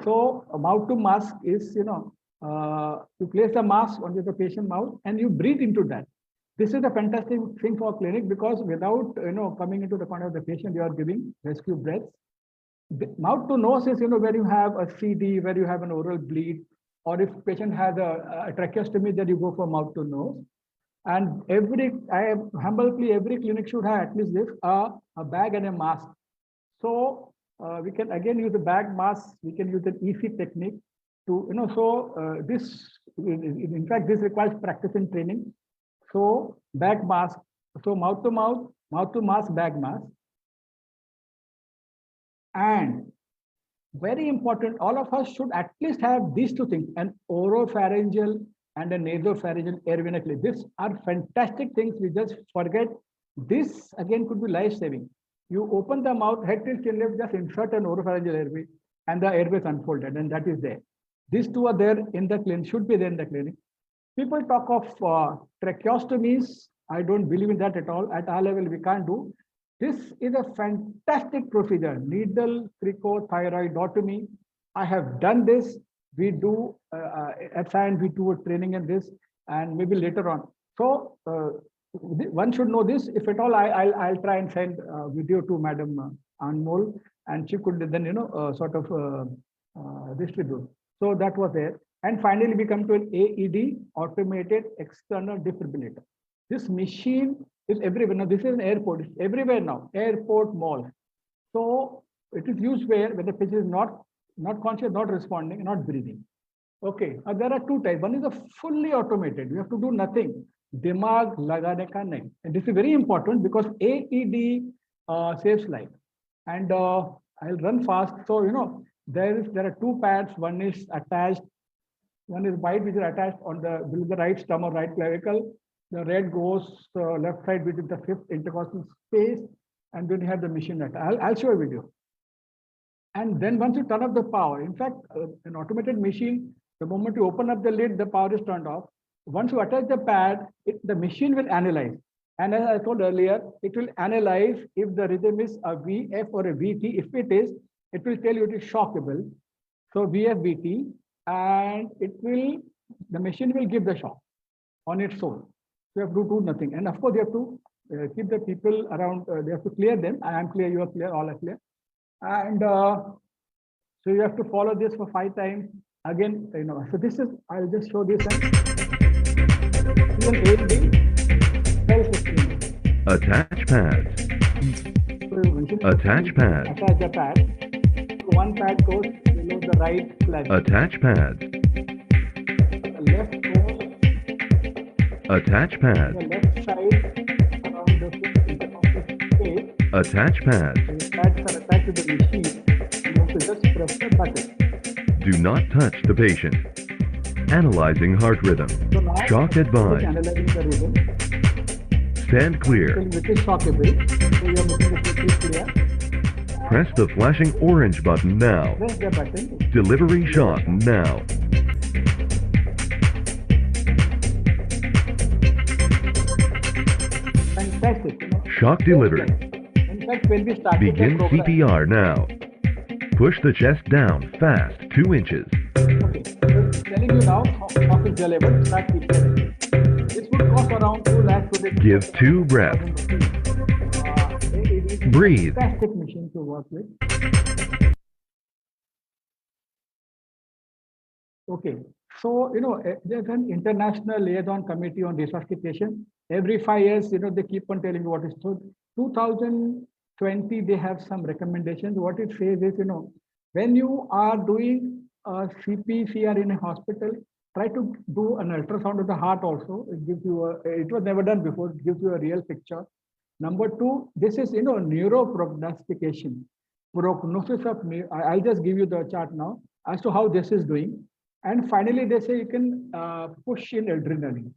So mouth to mask is, you place the mask onto the patient mouth and you breathe into that. This is a fantastic thing for clinic, because without, coming into the contact of the patient, you are giving rescue breaths. Mouth to nose is, where you have a CD, where you have an oral bleed, or if patient has a tracheostomy, then you go for mouth to nose. And every clinic should have at least this, a bag and a mask. So we can again use the bag mask. We can use an EC technique to, this, in fact, this requires practice and training. So bag mask, so mouth to mask, bag mask. And very important, all of us should at least have these two things, an oropharyngeal and a nasopharyngeal air ventilator. These are fantastic things. We just forget. This again could be life-saving. You open the mouth, head tilt chin lift, just insert an oropharyngeal airway, and the airway is unfolded, and that is there. These two are there in the clinic, should be there in the clinic. People talk of tracheostomies. I don't believe in that at all. At our level, we can't do. This is a fantastic procedure. Needle, cricothyroidotomy. I have done this. We do at SAN, we do a training in this, and maybe later on. So one should know this. If at all, I'll try and send a video to Madam Anmol, and she could then distribute. So that was there. And finally, we come to an AED, automated external defibrillator. This machine is everywhere. Now, this is an airport. It's everywhere now. Airport, malls. So it is used when the patient is not conscious, not responding, not breathing. Okay. There are two types. One is a fully automated. You have to do nothing. Dimag lagane ka nahi. And this is very important because AED saves life. And I'll run fast. So, there are two pads. One is attached. One is white, which is attached on the right stomach, right clavicle. The red goes left side, which is the fifth intercostal space, and then you have the machine at. I'll show a video. And then once you turn off the power, in fact, an automated machine, the moment you open up the lid, the power is turned off. Once you attach the pad, the machine will analyze. And as I told earlier, it will analyze if the rhythm is a VF or a VT. If it is, it will tell you it is shockable. So VF, VT, and the machine will give the shock on its own. So you have to do nothing. And of course, you have to keep the people around, they have to clear them. I am clear, you are clear, all are clear. And so you have to follow this for 5 times. Again, so this is, I'll just show this. Attach pads. Attach pads. Attach the pad. So one pad goes below the right clavicle. Attach pads. The left goes. Attach pads. The left side around the space. Attach pads. So the pads are attached to the machine. You have to just press the button. Do not touch the patient. Analyzing heart rhythm. So now, Shock advised. analyzing the rhythm. Stand clear. Which is shockable. So you are making the people clear. Press the flashing orange button now. Press the button. Delivery shock now. Fantastic. Shock delivered. In fact, when we started Begin the program, CPR now. Push the chest down fast 2 inches. okay, so telling you now how to deliver, start CPR. This would cost around 2 lakhs to Give 2 breaths. It is a Breathe. fantastic machine to work with. Okay, so there's an international liaison committee on resuscitation. Every 5 years, they keep on telling you what is true. 2020, they have some recommendations. What it says is, when you are doing a CPCR in a hospital, try to do an ultrasound of the heart also. It gives you it was never done before. It gives you a real picture. Number 2, this is, neuroprognostication. Prognosis of, I'll just give you the chart now as to how this is doing. And finally, they say you can push in adrenaline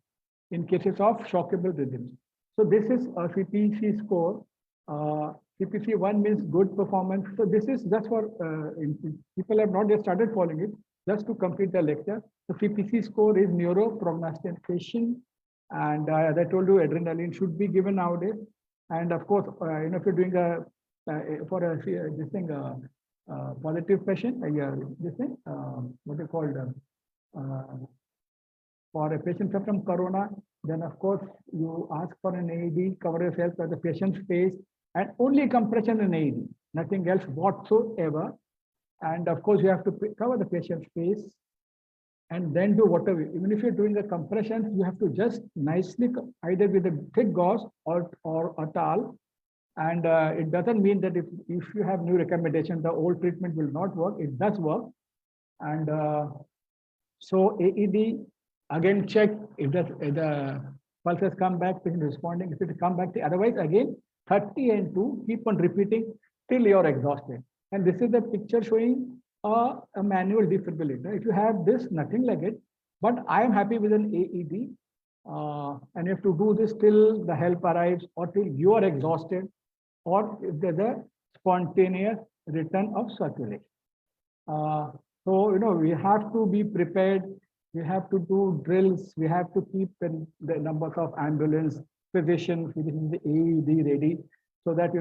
in cases of shockable rhythms. So this is a CPC score. CPC 1 means good performance. So this is just for, people have not yet started following it, just to complete the lecture. The CPC score is neuroprognostication. And as I told you, adrenaline should be given nowadays. And of course, if you're doing positive patient, what they called, for a patient from corona, then of course you ask for an AED, cover yourself by the patient's face, and only compression in AED, nothing else whatsoever. And of course you have to cover the patient's face, and then do whatever. Even if you're doing the compressions, you have to just nicely, either with a thick gauze or a towel. And it doesn't mean that if you have new recommendation, the old treatment will not work. It does work. And so AED, again, check if the pulse has come back, patient responding. If it has come back, otherwise, again, 30 and 2, keep on repeating till you're exhausted. And this is the picture showing a manual defibrillator. If you have this, nothing like it. But I am happy with an AED. And you have to do this till the help arrives or till you are exhausted, or if there's a spontaneous return of circulation. So, we have to be prepared. We have to do drills. We have to keep the numbers of ambulance, physicians, within the AED ready, so that,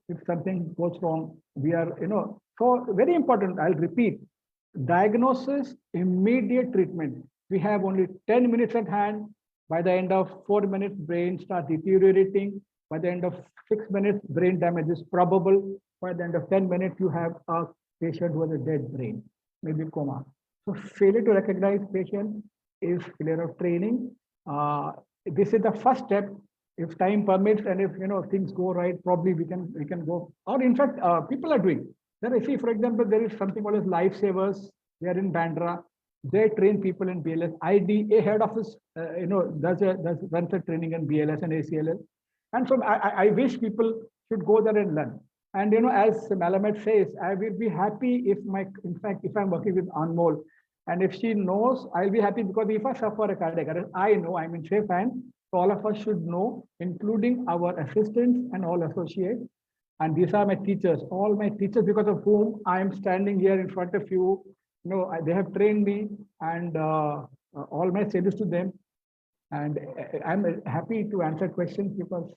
if something goes wrong, we are, so very important, I'll repeat, diagnosis, immediate treatment. We have only 10 minutes at hand. By the end of 4 minutes, brain starts deteriorating. By the end of 6 minutes, brain damage is probable. By the end of 10 minutes, you have a patient who has a dead brain, maybe coma. So failure to recognize patient is failure of training. This is the first step. If time permits and if things go right, probably we can go. Or in fact, people are doing. Then I see, for example, there is something called as lifesavers. They are in Bandra. They train people in BLS. IDA head office, runs a training in BLS and ACLS. And so I wish people should go there and learn. And as Malamet says, I will be happy if in fact, if I'm working with Anmol, and if she knows, I'll be happy because if I suffer a cardiac arrest, I know I'm in safe hands. So all of us should know, including our assistants and all associates. And these are my teachers, all my teachers, because of whom I am standing here in front of you. They have trained me, and all my salutes to them. And I'm happy to answer questions because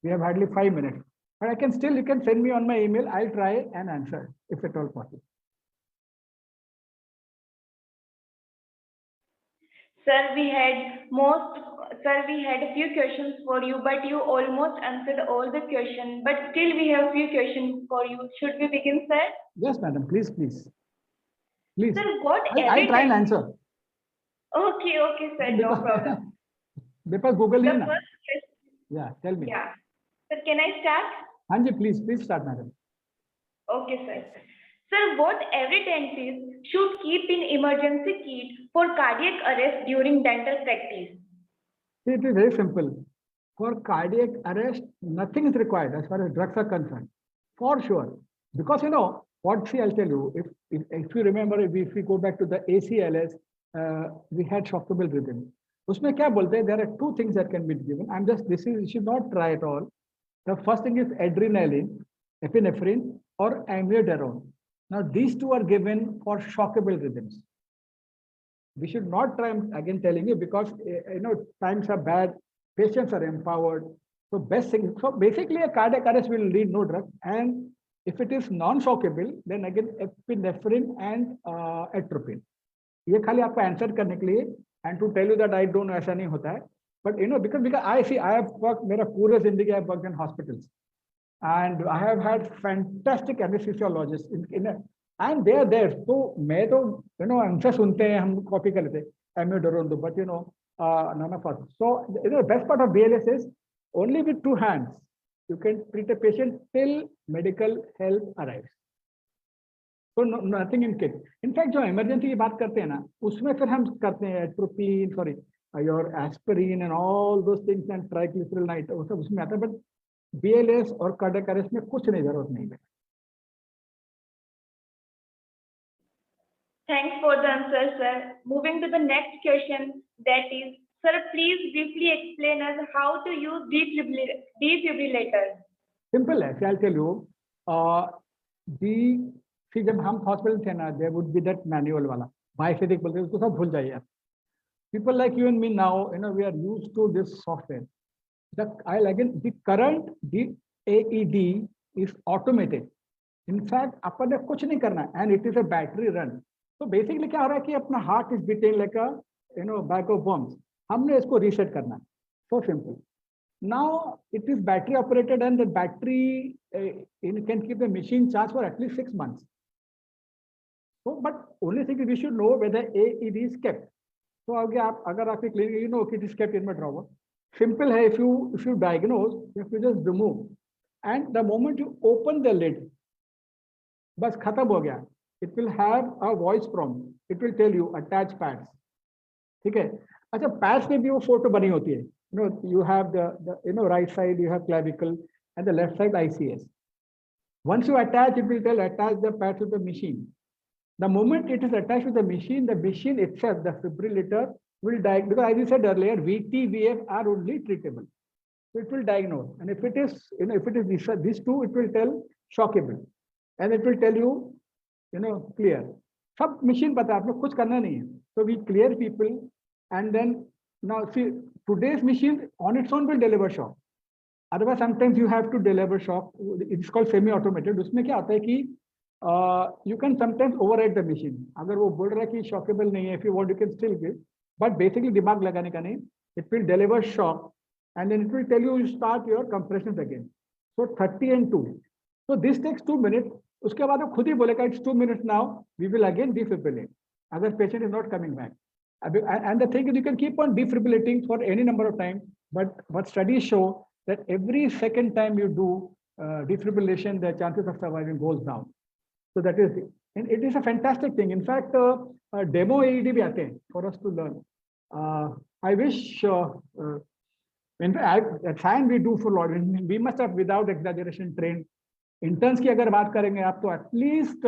we have hardly 5 minutes. But you can send me on my email. I'll try and answer if at all possible. Sir, we had a few questions for you, but you almost answered all the questions. But still, we have a few questions for you. Should we begin, sir? Yes, madam. Please. Please. Sir, what I'll try and answer. Okay, sir. No problem. Because Google The is first question. Yeah, tell me. Yeah. Sir, can I start? Anji, please start, madam. Okay, sir. Sir, what every dentist should keep in emergency kit for cardiac arrest during dental practice? It is very simple. For cardiac arrest, nothing is required as far as drugs are concerned, for sure. Because I'll tell you, if you remember, if we go back to the ACLS, we had shockable rhythm. Usme kya bolte? There are two things that can be given. You should not try at all. The first thing is adrenaline, epinephrine, or amiodarone. Now, these two are given for shockable rhythms. We should not try, I'm again telling you, because times are bad, patients are empowered. So basically a cardiac arrest will need no drug. And if it is non-shockable, then again epinephrine and atropine. ये खाली आपको answer करने के लिए, and to tell you that I don't know ऐसा नहीं होता है. But because I have worked, मेरा पूरा जिंदगी I have worked in hospitals. And I have had fantastic anesthesiologists and they are there. So मैं तो हमसे सुनते हैं, हम कॉपी कर लेते हैं amiodarone, but none of us. So the best part of BLS is only with two hands you can treat a patient till medical help arrives. So nothing in kit. In fact, जो emergency की बात करते हैं ना, उसमें फिर हम करते हैं atropine, your aspirin and all those things and triglycerilide, वो सब उसमें आता है. But BLS और cardiac arrest में कुछ नहीं, जरूरत नहीं है. Thanks for the answer, sir. Moving to the next question, that is, sir, please briefly explain us how to use defibrillator. Simple है. I'll tell you. जब हम हॉस्पिटल थे ना, there would be that manual वाला biphasic बोलते हैं, उसको सब भूल जाइए. People like you and me now, we are used to this software. The current AED is automated. In fact, अपन ने कुछ नहीं करना, and it is a battery run. So basically क्या हो रहा है कि अपना heart is beating like a bag of bombs. हमने इसको reset करना. So simple. Now it is battery operated, and the battery can keep the machine charged for at least 6 months. So, but only thing is we should know whether AED is kept. So अगर आपके clinic it is kept in my drawer. Simple है, if you diagnose, if you just remove, and the moment you open the lid, बस खत्म हो गया. It will have a voice prompt. It will tell you attach pads. ठीक है. अच्छा, pads में भी वो photo बनी होती है. You have the right side you have clavicle and the left side ICS. Once you attach, it will tell attach the pad to the machine. The moment it is attached to the machine itself, the fibrillator will diagnose, because as you said earlier, VT, VF are only treatable. So it will diagnose. And if it is, these two, it will tell shockable. And it will tell you, clear. Sub machine pata aapne kuch karna nahi hai. So we clear people, and then now see, today's machine on its own will deliver shock. Otherwise, sometimes you have to deliver shock. It's called semi-automated. उसमें क्या होता है कि you can sometimes override the machine. अगर वो बोल रहा है कि shockable नहीं है, if you want, you can still give. But basically, दिमाग लगाने का नहीं. It will deliver shock, and then it will tell you start your compressions again. So 30 and 2. So this takes 2 minutes. उसके बाद वो खुद ही बोलेगा it's 2 minutes now. We will again defibrillate. Other patient is not coming back. And the thing is, you can keep on defibrillating for any number of times. But studies show that every second time you do defibrillation, the chances of surviving goes down. So that is it. And it is a fantastic thing. In fact, demo AED bhi aate hain for us to learn. I wish, in fact, at time we do for a lot. We must have, without exaggeration, trained interns की अगर बात करेंगे आप तो at least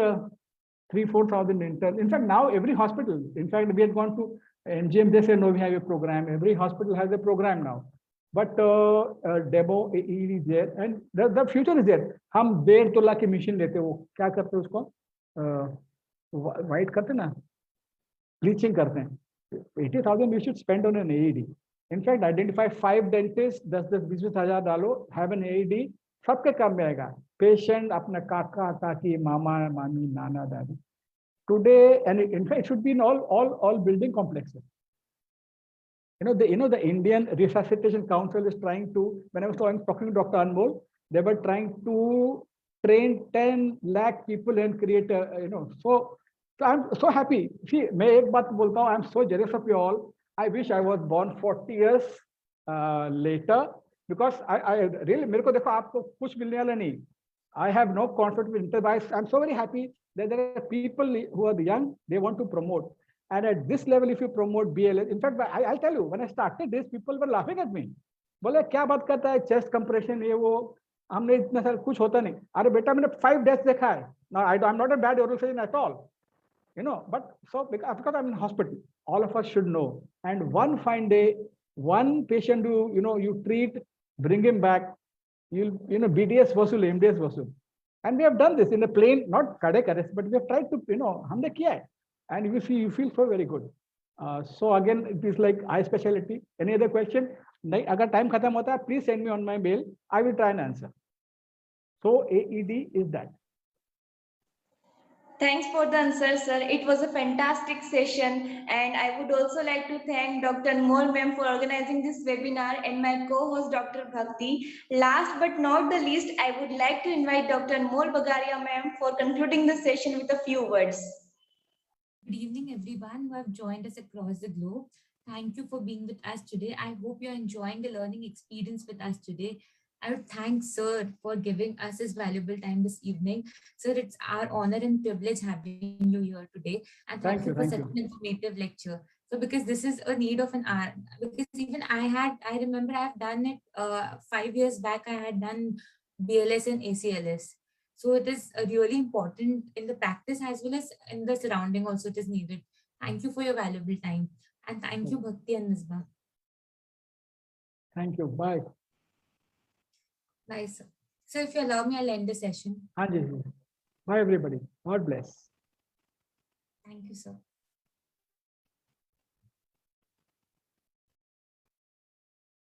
3,000-4,000 interns. In fact, now every hospital, in fact, we had gone to MGM, they say, no, we have a program. Every hospital has a program now. But Debo, AE is there, and the future is there. हम 1.5 तोला की machine लेते वो क्या करते हैं उसको white करते ना ब्लीचिंग करते हैं 80,000 you should spend on an AED. In fact, identify 5 dentists, 10-20 हजार डालो, have an AED, सबके काम में आएगा. Patient, अपना काका, काकी, मामा, मामी, नाना, दादी. Today, and in fact, it should be in all building complexes. The Indian Resuscitation Council is trying to. When I was talking to Dr. Anmol, they were trying to train 10 lakh people and create So I'm so happy. See, मैं एक बात बोलता हूँ, I'm so jealous of you all. I wish I was born 40 years later, because I really, मेरे को देखो आपको कुछ मिलने वाला नहीं. I have no conflict with enterprise. I'm so very happy that there are people who are young, they want to promote. And at this level, if you promote BLS, in fact, I'll tell you, when I started this, people were laughing at me. बोले क्या बात करता है, chest compression ये वो, हमने इतना सारा कुछ होता नहीं. अरे बेटा मैंने 5 deaths देखा है. Now I'm not a bad oral surgeon at all. But so because I'm in hospital, all of us should know. And one fine day, one patient you treat, bring him back, BDS vasul, MDS vasul. And we have done this in a plain, not cardiac arrest, but we have tried to, हमने किया है. And you feel so very good. So again, it is like eye specialty. Any other question? नहीं, अगर time खत्म होता है, please send me on my mail. I will try and answer. So AED is that. Thanks for the answer, sir. It was a fantastic session, and I would also like to thank Dr. Anmol ma'am for organizing this webinar and my co-host Dr. Bhakti. Last but not the least, I would like to invite Dr. Anmol Bagaria ma'am for concluding the session with a few words. Good evening, everyone who have joined us across the globe. Thank you for being with us today. I hope you're enjoying the learning experience with us today. I would thank Sir for giving us his valuable time this evening. Sir, it's our honor and privilege having you here today. And thank you for such an informative lecture. So because this is a need of an hour, because even I remember I have done it 5 years back, I had done BLS and ACLS. So it is really important in the practice as well as in the surrounding also it is needed. Thank you for your valuable time. And thank you, Bhakti and Misbah. Thank you. Bye. Bye, sir. So if you allow me, I'll end the session. Bye, everybody. God bless. Thank you, sir.